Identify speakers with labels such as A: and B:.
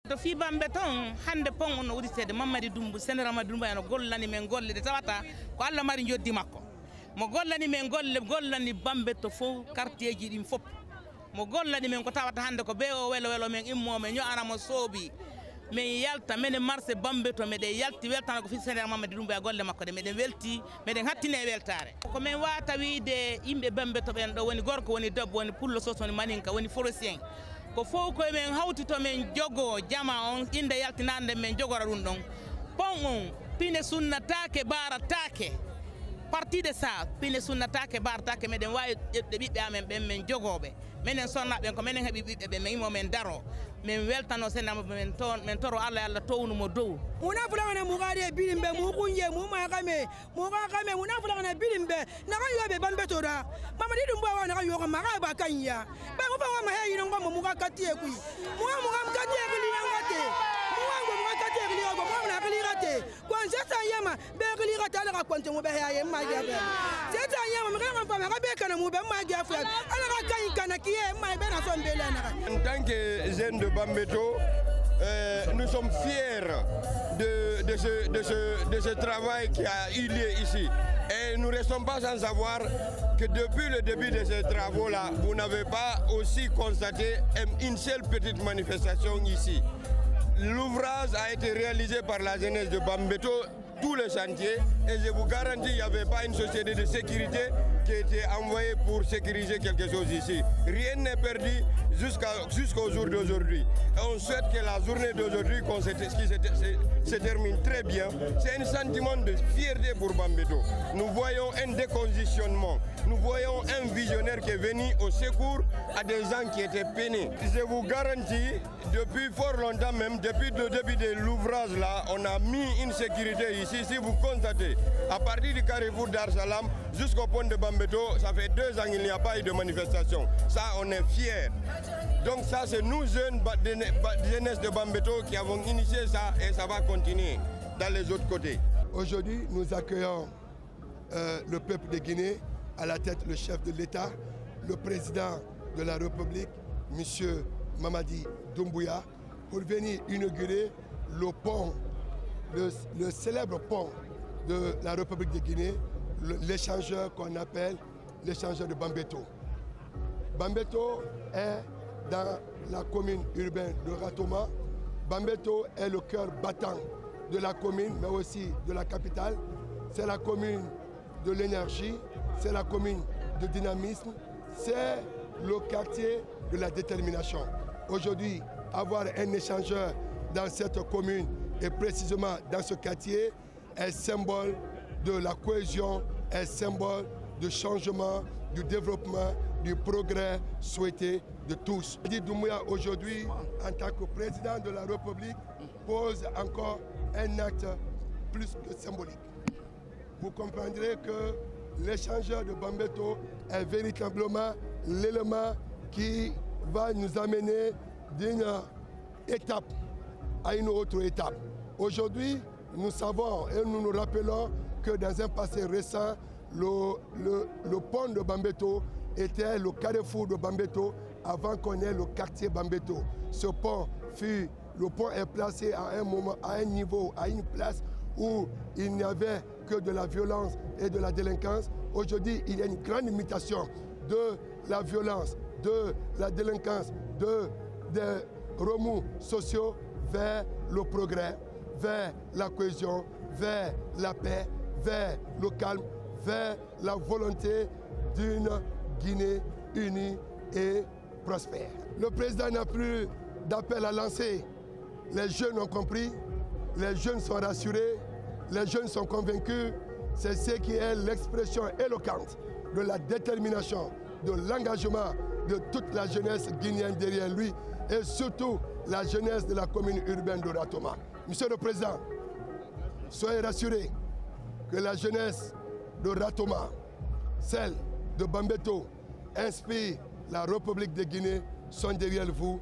A: to fi bambe ton hande pon on wuritede Mamadi Dumbu Sénéral Mamadi Dumbu en gollani men golle de tawata ko Allah mari joddi makko mo gollani men gollani bambe to fo quartier ji ɗin fop mo gollani men ko tawata hande ko be o welo men immome ño anamo soobi men yalta menen marché bambe to meɗen yalti weltana ko fi Sénéral Mamadi Dumbu e golle makko de meɗen welti meɗen hattine e weltare ko men wata wiide yimɓe bambe to ɓen ɗo woni gorko woni debbo woni pullo sos woni maninka woni forosien ko fof koye men hawti to men jogo jama on inde yaltinande men jogora ɗum ɗon pon on pine sunnatake baratake partie de ça pine sunnatake baratake meɗen wawi ƴeɓde ɓiɓɓe amen ɓen men jogoɓe minen sonnaɓen ko minen heeɓi ɓiɓɓe ɓe min imo men daro min weltano senama men toro Allah Allah townumo dow
B: muna fulangana mugade bilimbe mukunje mumakame muna fulangana bilimbe naka yobe bambe toda Mamadi Dumbu wa naka yoko maka ba kanya ba ko fa ma he yino ngom muga katie kui muga katie kili ngate muga katie kili go muga kili ngate kwa sasa yema be kili ngate ala ka kwante mu be ya yema ya be sasa yema muga fa ma be kana mu be ma ya fa ala ka kan kana kiye ma be na so mbele na
C: en tant que jeune de Bambeto nous sommes fiers de ce travail qui a eu lieu ici. Et nous ne restons pas sans savoir que depuis le début de ces travaux-là, vous n'avez pas aussi constaté une seule petite manifestation ici. L'ouvrage a été réalisé par la jeunesse de Bambeto, tous les chantiers, et je vous garantis qu'il n'y avait pas une société de sécurité qui a été envoyée pour sécuriser quelque chose ici. Rien n'est perdu jusqu'au jour d'aujourd'hui. Et on souhaite que la journée d'aujourd'hui se termine très bien. C'est un sentiment de fierté pour Bambeto. Nous voyons un déconditionnement. Nous voyons un visionnaire qui est venu au secours à des gens qui étaient peinés. Je vous garantis, depuis fort longtemps même, depuis le début de l'ouvrage là, on a mis une sécurité ici. Si vous constatez, à partir du carrefour Dar Salam jusqu'au pont de Bambeto, ça fait 2 ans qu'il n'y a pas eu de manifestation. Ça, on est fiers. Donc ça, c'est nous jeunes jeunesse de Bambeto qui avons initié ça et ça va continuer dans les autres côtés.
D: Aujourd'hui, nous accueillons le peuple de Guinée, à la tête le chef de l'État, le président de la République, M. Mamadi Doumbouya, pour venir inaugurer le pont, le célèbre pont de la République de Guinée, l'échangeur qu'on appelle l'échangeur de Bambeto. Bambeto est dans la commune urbaine de Ratoma. Bambeto est le cœur battant de la commune, mais aussi de la capitale. C'est la commune de l'énergie, c'est la commune de dynamisme, c'est le quartier de la détermination. Aujourd'hui, avoir un échangeur dans cette commune et précisément dans ce quartier est symbole de la cohésion, est symbole de changement, du développement, du progrès souhaité de tous. Mamadi Doumbouya aujourd'hui, en tant que président de la République, pose encore un acte plus que symbolique. Vous comprendrez que l'échangeur de Bambeto est véritablement l'élément qui va nous amener d'une étape à une autre étape. Aujourd'hui, nous savons et nous nous rappelons que dans un passé récent, le pont de Bambeto était le carrefour de Bambeto avant qu'on ait le quartier Bambeto. Le pont est placé à un moment, à un niveau, à une place où il n'y avait que de la violence et de la délinquance. Aujourd'hui, il y a une grande mutation de la violence, de la délinquance, des remous sociaux vers le progrès, vers la cohésion, vers la paix, vers le calme, vers la volonté d'une Guinée unie et prospère. Le président n'a plus d'appel à lancer. Les jeunes ont compris, les jeunes sont rassurés, les jeunes sont convaincus. C'est ce qui est l'expression éloquente de la détermination, de l'engagement de toute la jeunesse guinéenne derrière lui et surtout la jeunesse de la commune urbaine de Ratoma. Monsieur le Président, soyez rassurés que la jeunesse de Ratoma, celle de Bambeto, inspire la République de Guinée, sont derrière vous